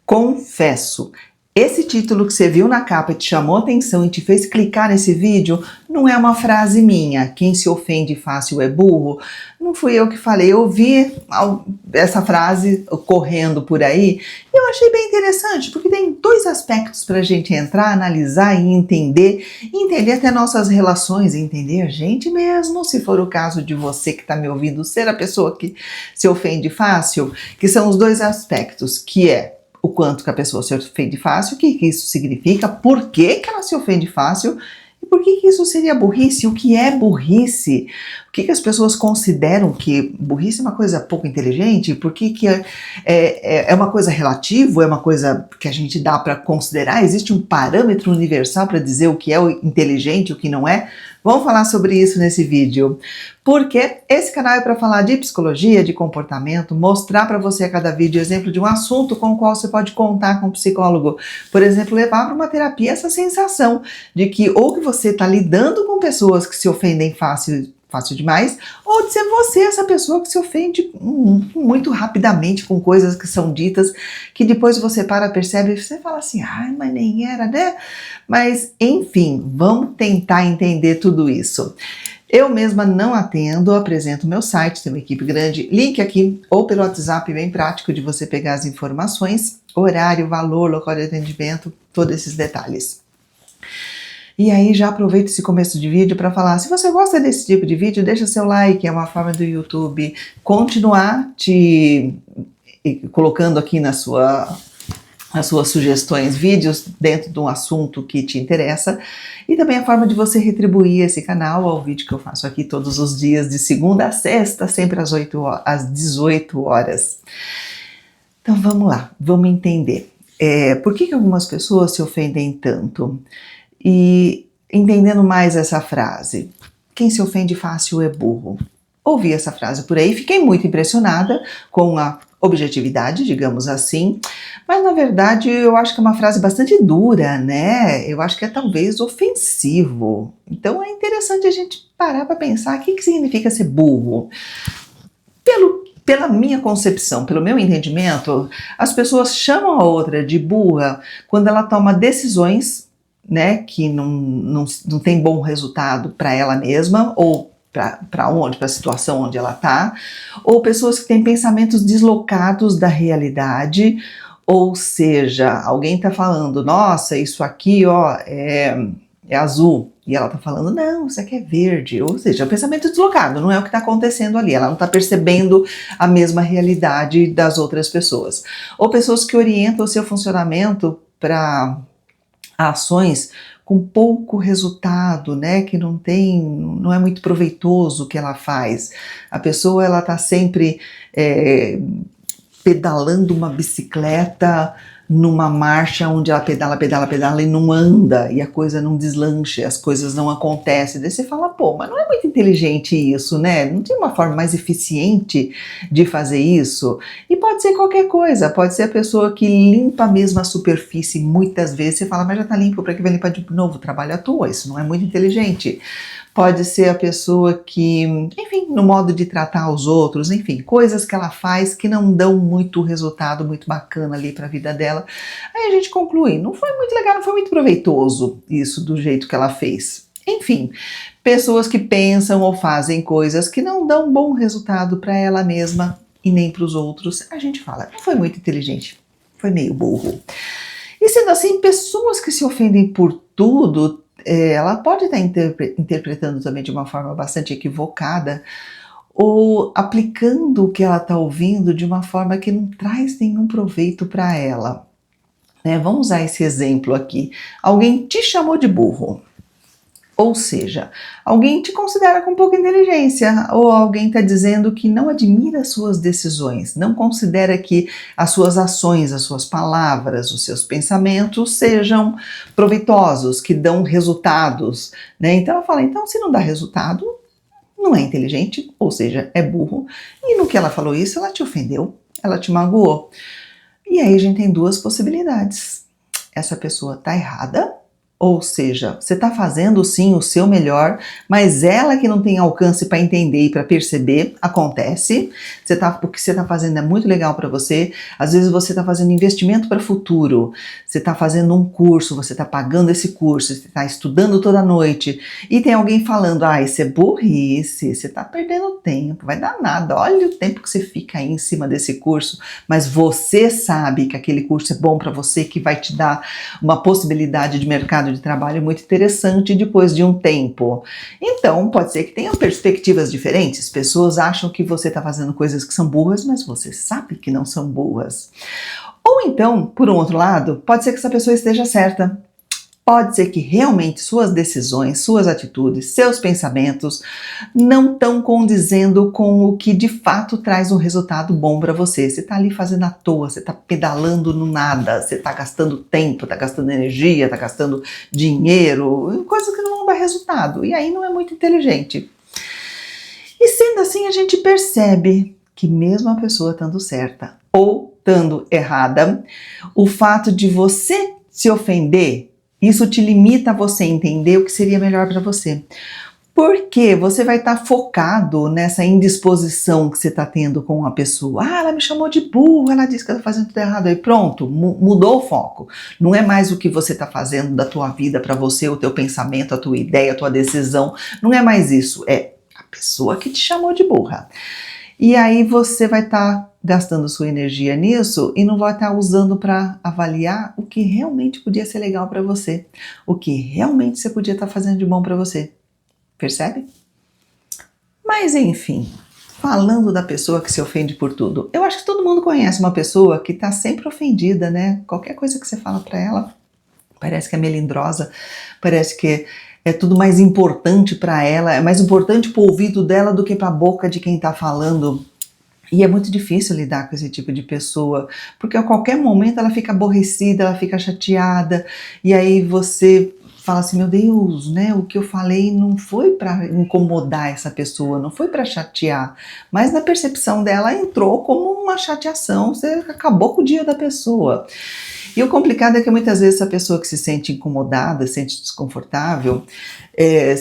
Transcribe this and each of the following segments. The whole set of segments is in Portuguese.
Confesso, esse título que você viu na capa te chamou a atenção e te fez clicar nesse vídeo não é uma frase minha. Quem se ofende fácil é burro. Não fui eu que falei, eu vi essa frase correndo por aí e eu achei bem interessante, porque tem dois aspectos para a gente entrar, analisar e entender até nossas relações, entender a gente mesmo, se for o caso de você que está me ouvindo ser a pessoa que se ofende fácil, que são os dois aspectos, que é o quanto que a pessoa se ofende fácil, o que isso significa, por que ela se ofende fácil e por que isso seria burrice, o que é burrice, o que as pessoas consideram que burrice é uma coisa pouco inteligente, por que é uma coisa relativa, é uma coisa que a gente dá para considerar, existe um parâmetro universal para dizer o que é inteligente e o que não é. Vamos falar sobre isso nesse vídeo, porque esse canal é para falar de psicologia, de comportamento, mostrar para você a cada vídeo exemplo de um assunto com o qual você pode contar com um psicólogo. Por exemplo, levar para uma terapia essa sensação de que ou que você está lidando com pessoas que se ofendem fácil demais, ou de ser você essa pessoa que se ofende muito rapidamente com coisas que são ditas, que depois você percebe e você fala assim, ai, mas nem era, né? Mas, enfim, vamos tentar entender tudo isso. Eu mesma não atendo, apresento meu site, tem uma equipe grande, link aqui, ou pelo WhatsApp, bem prático de você pegar as informações, horário, valor, local de atendimento, todos esses detalhes. E aí já aproveito esse começo de vídeo para falar, se você gosta desse tipo de vídeo, deixa seu like, é uma forma do YouTube continuar te colocando aqui nas suas sugestões, vídeos dentro de um assunto que te interessa, e também a forma de você retribuir esse canal ao vídeo que eu faço aqui todos os dias, de segunda a sexta, sempre às 18 horas. Então vamos lá, vamos entender. Por que algumas pessoas se ofendem tanto? E entendendo mais essa frase, quem se ofende fácil é burro. Ouvi essa frase por aí, fiquei muito impressionada com a objetividade, digamos assim, mas na verdade eu acho que é uma frase bastante dura, né? Eu acho que é talvez ofensivo. Então é interessante a gente parar para pensar o que significa ser burro. Pela minha concepção, pelo meu entendimento, as pessoas chamam a outra de burra quando ela toma decisões, né, que não tem bom resultado para ela mesma, ou para a situação onde ela está, ou pessoas que têm pensamentos deslocados da realidade, ou seja, alguém está falando, nossa, isso aqui ó, é azul, e ela está falando, não, isso aqui é verde, ou seja, é um pensamento deslocado, não é o que está acontecendo ali, ela não está percebendo a mesma realidade das outras pessoas. Ou pessoas que orientam o seu funcionamento para ações com pouco resultado, né, que não é muito proveitoso o que ela faz. A pessoa ela está sempre pedalando uma bicicleta numa marcha onde ela pedala e não anda, e a coisa não deslancha, as coisas não acontecem. Daí você fala, pô, mas não é muito inteligente isso, né? Não tem uma forma mais eficiente de fazer isso? E pode ser qualquer coisa, pode ser a pessoa que limpa a mesma superfície muitas vezes, você fala, mas já tá limpo, para que vai limpar de novo? Trabalho à toa, isso não é muito inteligente. Pode ser a pessoa que, enfim, no modo de tratar os outros, enfim, coisas que ela faz que não dão muito resultado, muito bacana ali para a vida dela. Aí a gente conclui, não foi muito legal, não foi muito proveitoso isso do jeito que ela fez. Enfim, pessoas que pensam ou fazem coisas que não dão bom resultado para ela mesma e nem para os outros, a gente fala, não foi muito inteligente, foi meio burro. E sendo assim, pessoas que se ofendem por tudo, ela pode estar interpretando também de uma forma bastante equivocada ou aplicando o que ela está ouvindo de uma forma que não traz nenhum proveito para ela. Né? Vamos usar esse exemplo aqui. Alguém te chamou de burro. Ou seja, alguém te considera com pouca inteligência, ou alguém está dizendo que não admira as suas decisões, não considera que as suas ações, as suas palavras, os seus pensamentos sejam proveitosos, que dão resultados, né? Então ela fala, então se não dá resultado, não é inteligente, ou seja, é burro, e no que ela falou isso, ela te ofendeu, ela te magoou. E aí a gente tem duas possibilidades, essa pessoa está errada, Ou seja, você está fazendo sim o seu melhor, mas ela que não tem alcance para entender e para perceber, acontece. O que você está fazendo é muito legal para você. Às vezes você está fazendo investimento para o futuro. Você está fazendo um curso, você está pagando esse curso, você está estudando toda noite e tem alguém falando, isso é burrice, você está perdendo tempo, vai dar nada, olha o tempo que você fica aí em cima desse curso, mas você sabe que aquele curso é bom para você, que vai te dar uma possibilidade de mercado de trabalho muito interessante depois de um tempo. Então, pode ser que tenham perspectivas diferentes, pessoas acham que você está fazendo coisas que são burras, mas você sabe que não são boas. Ou então, por um outro lado, pode ser que essa pessoa esteja certa. Pode ser que realmente suas decisões, suas atitudes, seus pensamentos não estão condizendo com o que de fato traz um resultado bom para você. Você está ali fazendo à toa, você está pedalando no nada, você está gastando tempo, está gastando energia, está gastando dinheiro, coisas que não vão dar resultado. E aí não é muito inteligente. E sendo assim, a gente percebe que mesmo a pessoa estando certa ou estando errada, o fato de você se ofender, isso te limita a você entender o que seria melhor para você. Porque você vai estar focado nessa indisposição que você está tendo com a pessoa. Ela me chamou de burro, ela disse que eu estou fazendo tudo errado. Aí pronto, mudou o foco. Não é mais o que você está fazendo da tua vida para você, o teu pensamento, a tua ideia, a tua decisão. Não é mais isso, é a pessoa que te chamou de burra. E aí você vai estar gastando sua energia nisso e não vai estar usando para avaliar o que realmente podia ser legal para você, o que realmente você podia estar fazendo de bom para você. Percebe? Mas enfim, falando da pessoa que se ofende por tudo, eu acho que todo mundo conhece uma pessoa que está sempre ofendida, né? Qualquer coisa que você fala para ela, parece que é melindrosa, parece que é tudo mais importante para ela, é mais importante para o ouvido dela do que para a boca de quem está falando. E é muito difícil lidar com esse tipo de pessoa, porque a qualquer momento ela fica aborrecida, ela fica chateada, e aí você fala assim, meu Deus, né, o que eu falei não foi para incomodar essa pessoa, não foi para chatear, mas na percepção dela entrou como uma chateação, você acabou com o dia da pessoa. E o complicado é que muitas vezes essa pessoa que se sente incomodada, se sente desconfortável,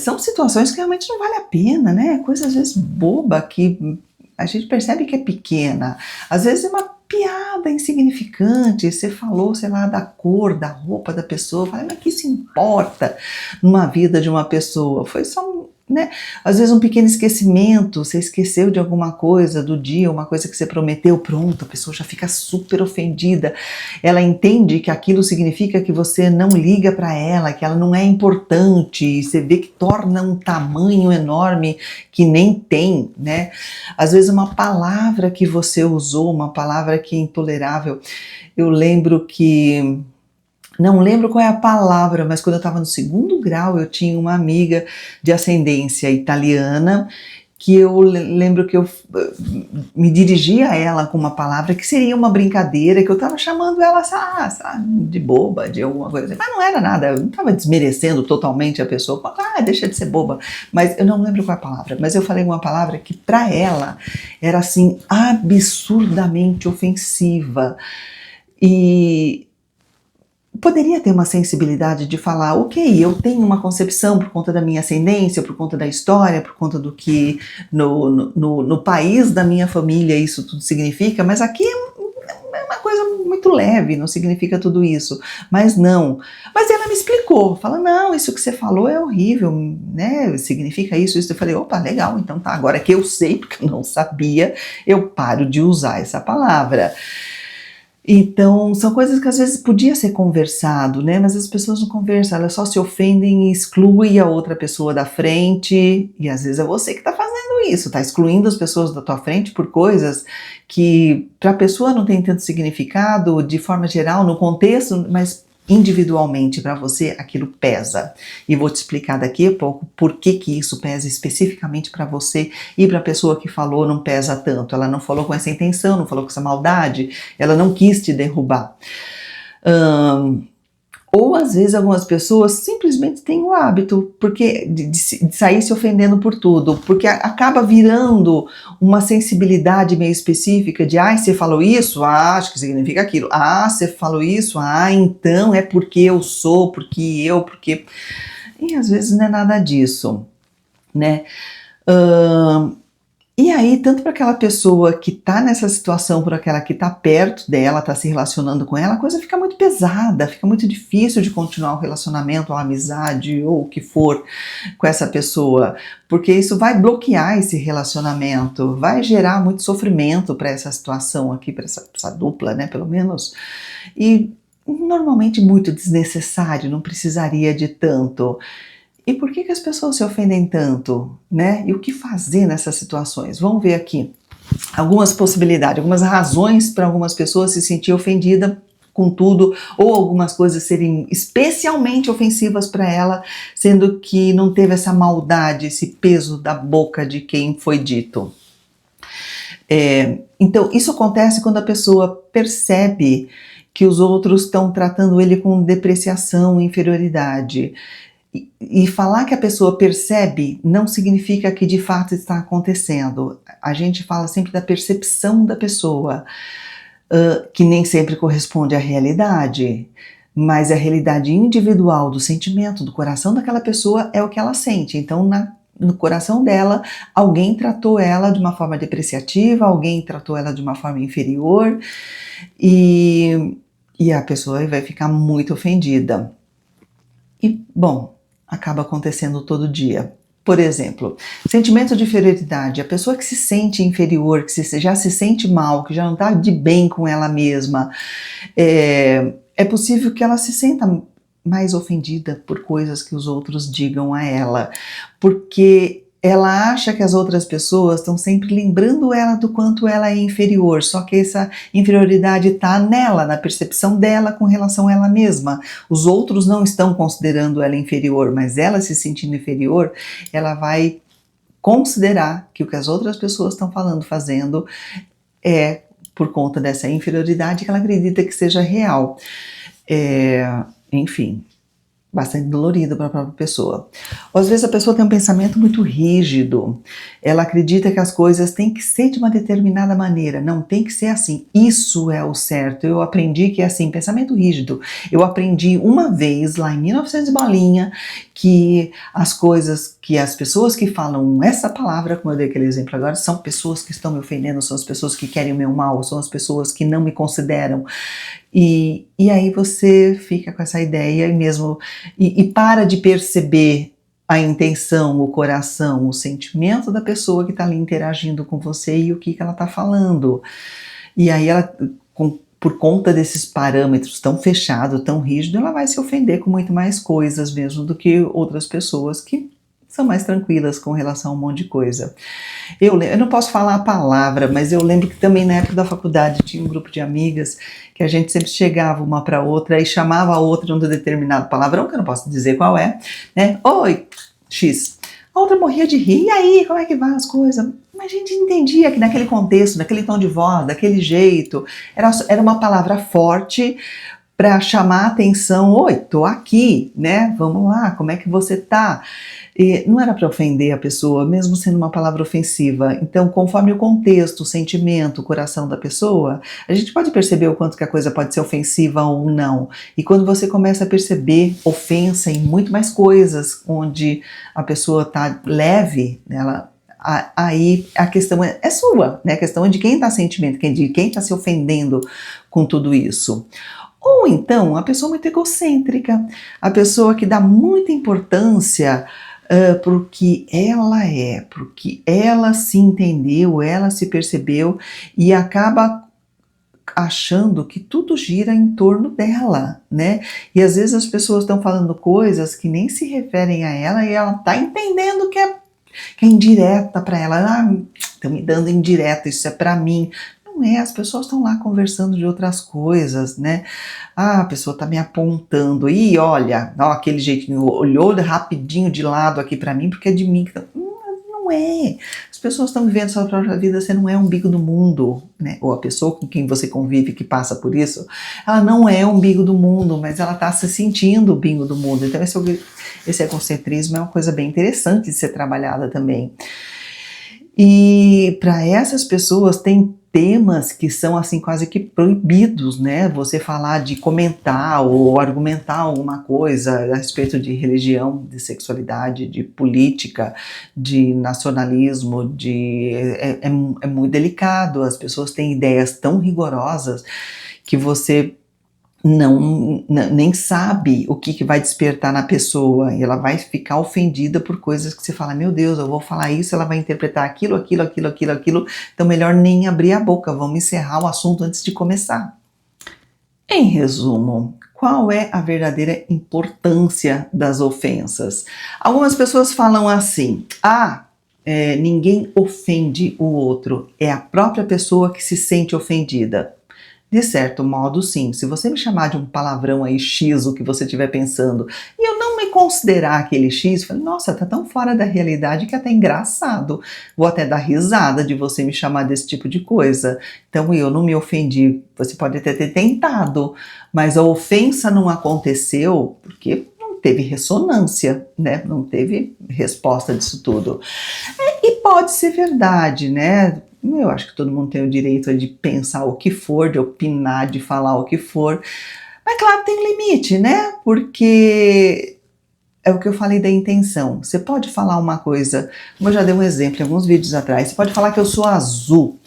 são situações que realmente não vale a pena, né, coisa às vezes boba que a gente percebe que é pequena, às vezes é uma piada insignificante, você falou, sei lá, da cor, da roupa da pessoa, fala, mas que isso importa numa vida de uma pessoa? Foi só né? Às vezes um pequeno esquecimento, você esqueceu de alguma coisa do dia, uma coisa que você prometeu, pronto, a pessoa já fica super ofendida, ela entende que aquilo significa que você não liga para ela, que ela não é importante, e você vê que torna um tamanho enorme que nem tem, né? Às vezes uma palavra que você usou, uma palavra que é intolerável, eu lembro que não lembro qual é a palavra, mas quando eu estava no 2º grau, eu tinha uma amiga de ascendência italiana, que eu lembro que eu me dirigia a ela com uma palavra que seria uma brincadeira, que eu estava chamando ela de boba, de alguma coisa, mas não era nada, eu não estava desmerecendo totalmente a pessoa, deixa de ser boba, mas eu não lembro qual é a palavra, mas eu falei uma palavra que para ela era assim, absurdamente ofensiva, e poderia ter uma sensibilidade de falar, ok, eu tenho uma concepção por conta da minha ascendência, por conta da história, por conta do que no país da minha família isso tudo significa, mas aqui é uma coisa muito leve, não significa tudo isso, mas não. Mas ela me explicou, fala, não, isso que você falou é horrível, né, significa isso. Eu falei, opa, legal, então tá, agora que eu sei, porque eu não sabia, eu paro de usar essa palavra. Então, são coisas que às vezes podia ser conversado, né? Mas as pessoas não conversam, elas só se ofendem e excluem a outra pessoa da frente, e às vezes é você que está fazendo isso, está excluindo as pessoas da tua frente por coisas que para a pessoa não tem tanto significado, de forma geral, no contexto, mas individualmente para você aquilo pesa. E vou te explicar daqui a pouco por que isso pesa especificamente para você e para a pessoa que falou não pesa tanto. Ela não falou com essa intenção, não falou com essa maldade, ela não quis te derrubar. Ou às vezes algumas pessoas simplesmente têm o hábito de sair se ofendendo por tudo, porque acaba virando uma sensibilidade meio específica de você falou isso? Acho que significa aquilo. Você falou isso? Então é porque eu sou, porque... E às vezes não é nada disso, né? E aí, tanto para aquela pessoa que está nessa situação, por aquela que está perto dela, está se relacionando com ela, a coisa fica muito pesada, fica muito difícil de continuar o relacionamento, a amizade ou o que for com essa pessoa, porque isso vai bloquear esse relacionamento, vai gerar muito sofrimento para essa situação aqui, para essa dupla, né, pelo menos, e normalmente muito desnecessário, não precisaria de tanto. E por que as pessoas se ofendem tanto, né? E o que fazer nessas situações? Vamos ver aqui algumas possibilidades, algumas razões para algumas pessoas se sentir ofendida com tudo, ou algumas coisas serem especialmente ofensivas para ela, sendo que não teve essa maldade, esse peso da boca de quem foi dito. Então, isso acontece quando a pessoa percebe que os outros estão tratando ele com depreciação, inferioridade. E falar que a pessoa percebe não significa que de fato está acontecendo. A gente fala sempre da percepção da pessoa, que nem sempre corresponde à realidade, mas a realidade individual do sentimento, do coração daquela pessoa é o que ela sente. Então, no coração dela, alguém tratou ela de uma forma depreciativa, alguém tratou ela de uma forma inferior, e a pessoa vai ficar muito ofendida. E, bom, acaba acontecendo todo dia. Por exemplo, sentimento de inferioridade. A pessoa que se sente inferior, que já se sente mal, que já não está de bem com ela mesma, é possível que ela se sinta mais ofendida por coisas que os outros digam a ela, porque ela acha que as outras pessoas estão sempre lembrando ela do quanto ela é inferior, só que essa inferioridade está nela, na percepção dela com relação a ela mesma. Os outros não estão considerando ela inferior, mas ela se sentindo inferior, ela vai considerar que o que as outras pessoas estão falando, fazendo, é por conta dessa inferioridade que ela acredita que seja real. Enfim, bastante dolorido para a própria pessoa. Ou às vezes a pessoa tem um pensamento muito rígido, ela acredita que as coisas têm que ser de uma determinada maneira, não tem que ser assim, isso é o certo, eu aprendi que é assim, pensamento rígido. Eu aprendi uma vez lá em 1900 bolinha, que as coisas, que as pessoas que falam essa palavra, como eu dei aquele exemplo agora, são pessoas que estão me ofendendo, são as pessoas que querem o meu mal, são as pessoas que não me consideram. E aí você fica com essa ideia e para de perceber a intenção, o coração, o sentimento da pessoa que está ali interagindo com você e o que ela está falando. E aí ela, por conta desses parâmetros tão fechados, tão rígidos, ela vai se ofender com muito mais coisas mesmo do que outras pessoas que são mais tranquilas com relação a um monte de coisa. Eu não posso falar a palavra, mas eu lembro que também na época da faculdade tinha um grupo de amigas que a gente sempre chegava uma para outra e chamava a outra de um determinado palavrão, que eu não posso dizer qual é, né? Oi, X. A outra morria de rir, e aí, como é que vai as coisas? Mas a gente entendia que naquele contexto, naquele tom de voz, daquele jeito, era uma palavra forte para chamar a atenção. Oi, tô aqui, né? Vamos lá, como é que você tá? E não era para ofender a pessoa, mesmo sendo uma palavra ofensiva. Então, conforme o contexto, o sentimento, o coração da pessoa, a gente pode perceber o quanto que a coisa pode ser ofensiva ou não. E quando você começa a perceber ofensa em muito mais coisas, onde a pessoa tá leve, aí a questão é sua, né? A questão é de quem está sentimento, de quem está se ofendendo com tudo isso. Ou então, a pessoa muito egocêntrica, a pessoa que dá muita importância porque ela é, porque ela se entendeu, ela se percebeu e acaba achando que tudo gira em torno dela, né? E às vezes as pessoas estão falando coisas que nem se referem a ela e ela está entendendo que é indireta para ela. Estão me dando indireta, isso é para mim. Não é, as pessoas estão lá conversando de outras coisas, né? A pessoa tá me apontando, e olha, aquele jeitinho, olhou rapidinho de lado aqui para mim, porque é de mim que tá... Não não é. As pessoas estão vivendo sua própria vida, você não é o umbigo do mundo, né? Ou a pessoa com quem você convive, que passa por isso, ela não é o umbigo do mundo, mas ela está se sentindo o umbigo do mundo. Então esse egocentrismo é uma coisa bem interessante de ser trabalhada também. E para essas pessoas tem temas que são assim quase que proibidos, né? Você falar de comentar ou argumentar alguma coisa a respeito de religião, de sexualidade, de política, de nacionalismo, é muito delicado. As pessoas têm ideias tão rigorosas que você nem sabe o que vai despertar na pessoa, e ela vai ficar ofendida por coisas que você fala, meu Deus, eu vou falar isso, ela vai interpretar aquilo, então melhor nem abrir a boca, vamos encerrar o assunto antes de começar. Em resumo, qual é a verdadeira importância das ofensas? Algumas pessoas falam assim, ninguém ofende o outro, é a própria pessoa que se sente ofendida. De certo modo, sim. Se você me chamar de um palavrão aí, X, o que você estiver pensando, e eu não me considerar aquele X, eu falo, nossa, tá tão fora da realidade que é até engraçado. Vou até dar risada de você me chamar desse tipo de coisa. Então eu não me ofendi. Você pode até ter tentado, mas a ofensa não aconteceu porque não teve ressonância, né? Não teve resposta disso tudo. E pode ser verdade, né? Eu acho que todo mundo tem o direito de pensar o que for, de opinar, de falar o que for. Mas claro, tem limite, né? Porque é o que eu falei da intenção. Você pode falar uma coisa, como eu já dei um exemplo em alguns vídeos atrás, você pode falar que eu sou azul.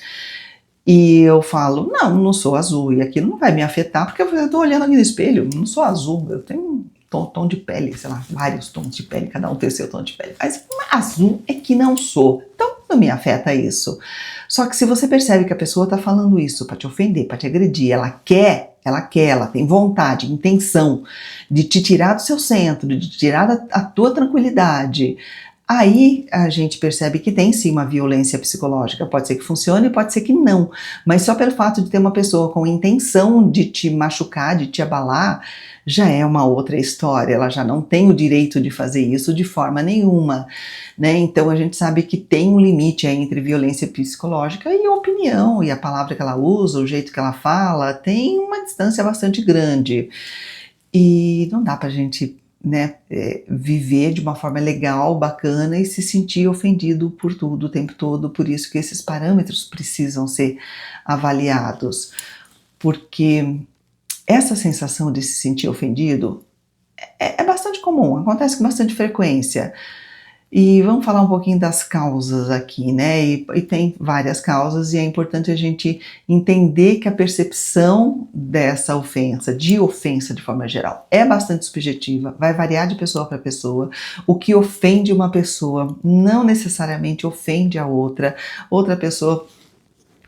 E eu falo, não sou azul. E aquilo não vai me afetar, porque eu estou olhando aqui no espelho, não sou azul, eu tenho um tom de pele, sei lá, vários tons de pele, cada um tem seu tom de pele. Mas azul é que não sou. Então não me afeta isso. Só que se você percebe que a pessoa está falando isso para te ofender, para te agredir, ela tem vontade, intenção de te tirar do seu centro, de te tirar a tua tranquilidade, aí a gente percebe que tem sim uma violência psicológica. Pode ser que funcione, pode ser que não. Mas só pelo fato de ter uma pessoa com intenção de te machucar, de te abalar, já é uma outra história. Ela já não tem o direito de fazer isso de forma nenhuma, né? Então a gente sabe que tem um limite aí entre violência psicológica e opinião, e a palavra que ela usa, o jeito que ela fala, tem uma distância bastante grande. E não dá pra gente, né, viver de uma forma legal, bacana e se sentir ofendido por tudo o tempo todo. Por isso que esses parâmetros precisam ser avaliados, porque essa sensação de se sentir ofendido é bastante comum, acontece com bastante frequência. E vamos falar um pouquinho das causas aqui, né? E tem várias causas, e é importante a gente entender que a percepção dessa ofensa, de forma geral, é bastante subjetiva, vai variar de pessoa para pessoa. O que ofende uma pessoa não necessariamente ofende a outra. Outra pessoa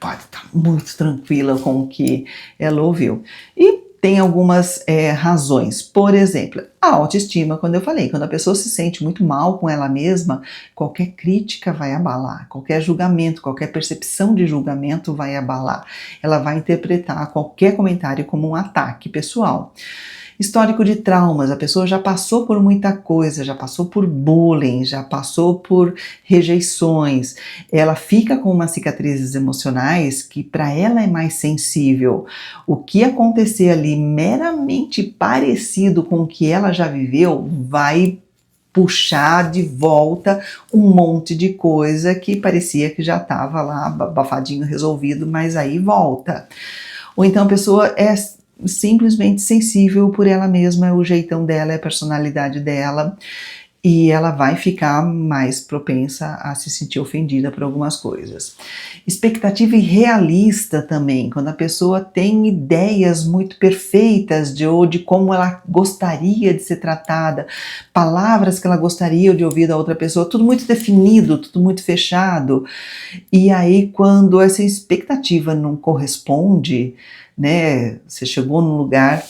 pode estar muito tranquila com o que ela ouviu. E tem algumas razões. Por exemplo, a autoestima, quando a pessoa se sente muito mal com ela mesma, qualquer crítica vai abalar, qualquer julgamento, qualquer percepção de julgamento vai abalar. Ela vai interpretar qualquer comentário como um ataque pessoal. Histórico de traumas, a pessoa já passou por muita coisa, já passou por bullying, já passou por rejeições, ela fica com umas cicatrizes emocionais que para ela é mais sensível. O que acontecer ali meramente parecido com o que ela já viveu vai puxar de volta um monte de coisa que parecia que já estava lá abafadinho, resolvido, mas aí volta. Ou então a pessoa é simplesmente sensível por ela mesma, é o jeitão dela, é a personalidade dela, e ela vai ficar mais propensa a se sentir ofendida por algumas coisas. Expectativa irrealista também, quando a pessoa tem ideias muito perfeitas de como ela gostaria de ser tratada, palavras que ela gostaria de ouvir da outra pessoa, tudo muito definido, tudo muito fechado, e aí quando essa expectativa não corresponde, né, você chegou num lugar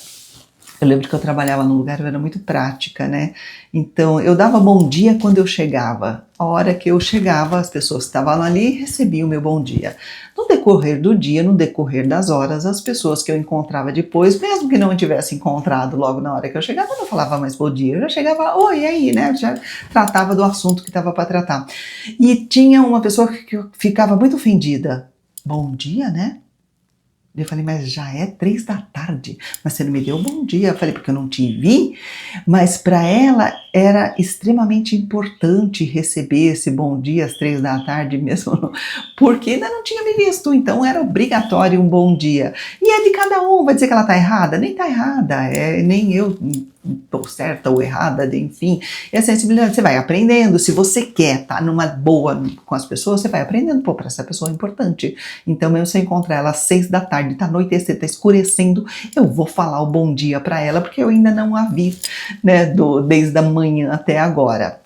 Eu lembro que eu trabalhava num lugar, eu era muito prática, né? Então, eu dava bom dia quando eu chegava. A hora que eu chegava, as pessoas que estavam ali recebiam o meu bom dia. No decorrer do dia, no decorrer das horas, as pessoas que eu encontrava depois, mesmo que não eu tivesse encontrado logo na hora que eu chegava, eu não falava mais bom dia. Eu já chegava, oi, e aí, né? Eu já tratava do assunto que estava para tratar. E tinha uma pessoa que ficava muito ofendida. Bom dia, né? Eu falei, mas já é 3 da tarde, mas você não me deu um bom dia. Eu falei, porque eu não te vi, mas para ela era extremamente importante receber esse bom dia às 3 da tarde mesmo, porque ainda não tinha me visto, então era obrigatório um bom dia. E é de cada um, vai dizer que ela tá errada? Nem tá errada, nem eu estou certa ou errada, enfim. E a sensibilidade, você vai aprendendo, se você quer estar numa boa com as pessoas, você vai aprendendo, pô, para essa pessoa é importante. Então, mesmo se eu encontrar ela às 6 da tarde, tá anoitecendo, tá escurecendo, eu vou falar o bom dia para ela, porque eu ainda não a vi, né, desde a manhã até agora.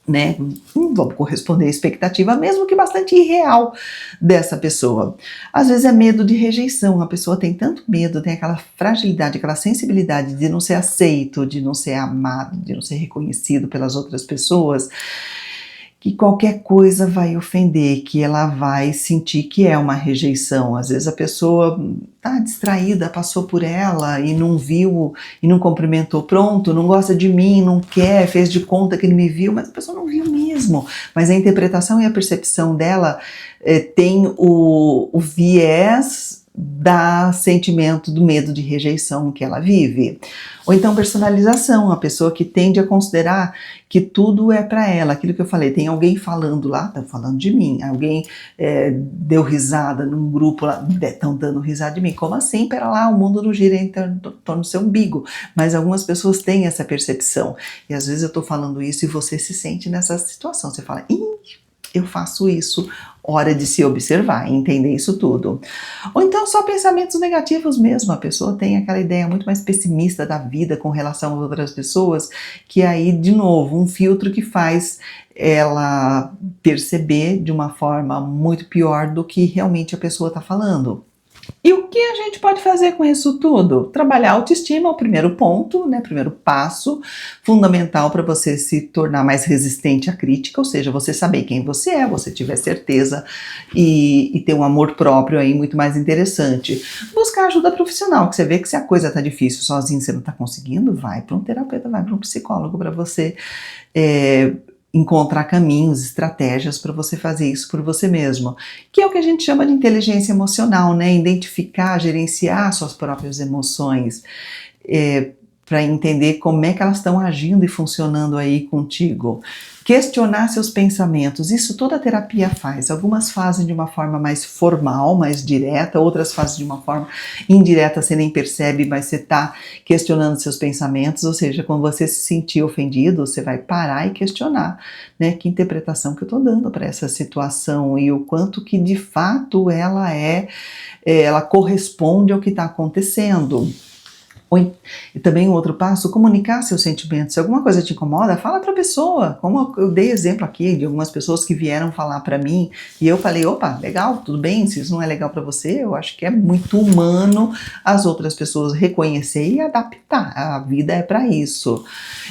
Né? Vamos corresponder à expectativa, mesmo que bastante irreal dessa pessoa. Às vezes é medo de rejeição, a pessoa tem tanto medo, tem aquela fragilidade, aquela sensibilidade de não ser aceito, de não ser amado, de não ser reconhecido pelas outras pessoas, que qualquer coisa vai ofender, que ela vai sentir que é uma rejeição. Às vezes a pessoa tá distraída, passou por ela e não viu, e não cumprimentou, pronto, não gosta de mim, não quer, fez de conta que ele me viu, mas a pessoa não viu mesmo. Mas a interpretação e a percepção dela tem o viés da sentimento do medo de rejeição que ela vive. Ou então personalização, a pessoa que tende a considerar que tudo é para ela, aquilo que eu falei, tem alguém falando lá, tá falando de mim, alguém deu risada num grupo lá, estão dando risada de mim, como assim? Pera lá, o mundo não gira em torno do seu umbigo, mas algumas pessoas têm essa percepção, e às vezes eu tô falando isso e você se sente nessa situação, você fala, eu faço isso, hora de se observar e entender isso tudo. Ou então só pensamentos negativos mesmo, a pessoa tem aquela ideia muito mais pessimista da vida com relação a outras pessoas, que aí, de novo, um filtro que faz ela perceber de uma forma muito pior do que realmente a pessoa está falando. E o que a gente pode fazer com isso tudo? Trabalhar a autoestima é o primeiro ponto, né? Primeiro passo fundamental para você se tornar mais resistente à crítica, ou seja, você saber quem você é, você tiver certeza e ter um amor próprio aí muito mais interessante. Buscar ajuda profissional, que você vê que se a coisa tá difícil sozinho, você não tá conseguindo, vai para um terapeuta, vai para um psicólogo para você encontrar caminhos, estratégias para você fazer isso por você mesmo, que é o que a gente chama de inteligência emocional, né? Identificar, gerenciar suas próprias emoções, para entender como é que elas estão agindo e funcionando aí contigo. Questionar seus pensamentos, isso toda a terapia faz. Algumas fazem de uma forma mais formal, mais direta, outras fazem de uma forma indireta, você nem percebe, mas você está questionando seus pensamentos, ou seja, quando você se sentir ofendido, você vai parar e questionar, né? Que interpretação que eu estou dando para essa situação e o quanto que de fato ela corresponde ao que está acontecendo. E também um outro passo, comunicar seus sentimentos. Se alguma coisa te incomoda, fala para a pessoa. Como eu dei exemplo aqui de algumas pessoas que vieram falar para mim e eu falei, opa, legal, tudo bem, se isso não é legal para você, eu acho que é muito humano as outras pessoas reconhecer e adaptar. A vida é para isso.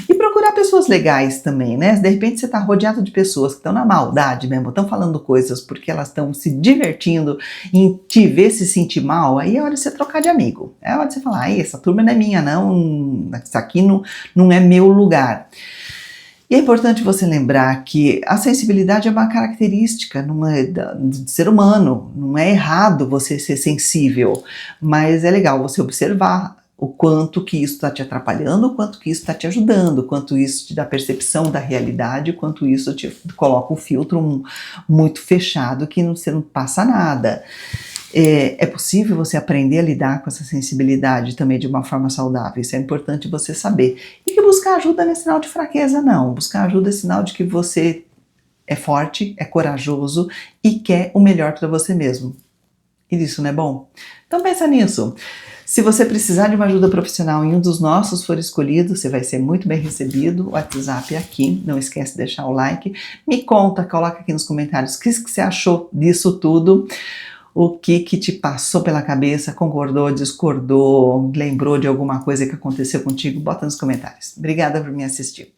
E procurar pessoas legais também, né? De repente você está rodeado de pessoas que estão na maldade mesmo, estão falando coisas porque elas estão se divertindo em te ver se sentir mal, aí é hora de você trocar de amigo. É hora de você falar, essa turma não é minha não, isso aqui não é meu lugar. E é importante você lembrar que a sensibilidade é uma característica de ser humano, não é errado você ser sensível, mas é legal você observar o quanto que isso está te atrapalhando, o quanto que isso está te ajudando, o quanto isso te dá percepção da realidade, o quanto isso te coloca um filtro muito fechado que você não passa nada. É possível você aprender a lidar com essa sensibilidade também de uma forma saudável, isso é importante você saber. E que buscar ajuda não é sinal de fraqueza, não. Buscar ajuda é sinal de que você é forte, é corajoso e quer o melhor para você mesmo. E isso não é bom? Então pensa nisso. Se você precisar de uma ajuda profissional e um dos nossos for escolhido, você vai ser muito bem recebido. O WhatsApp é aqui, não esquece de deixar o like. Me conta, coloca aqui nos comentários o que você achou disso tudo. O que te passou pela cabeça? Concordou, discordou, lembrou de alguma coisa que aconteceu contigo? Bota nos comentários. Obrigada por me assistir.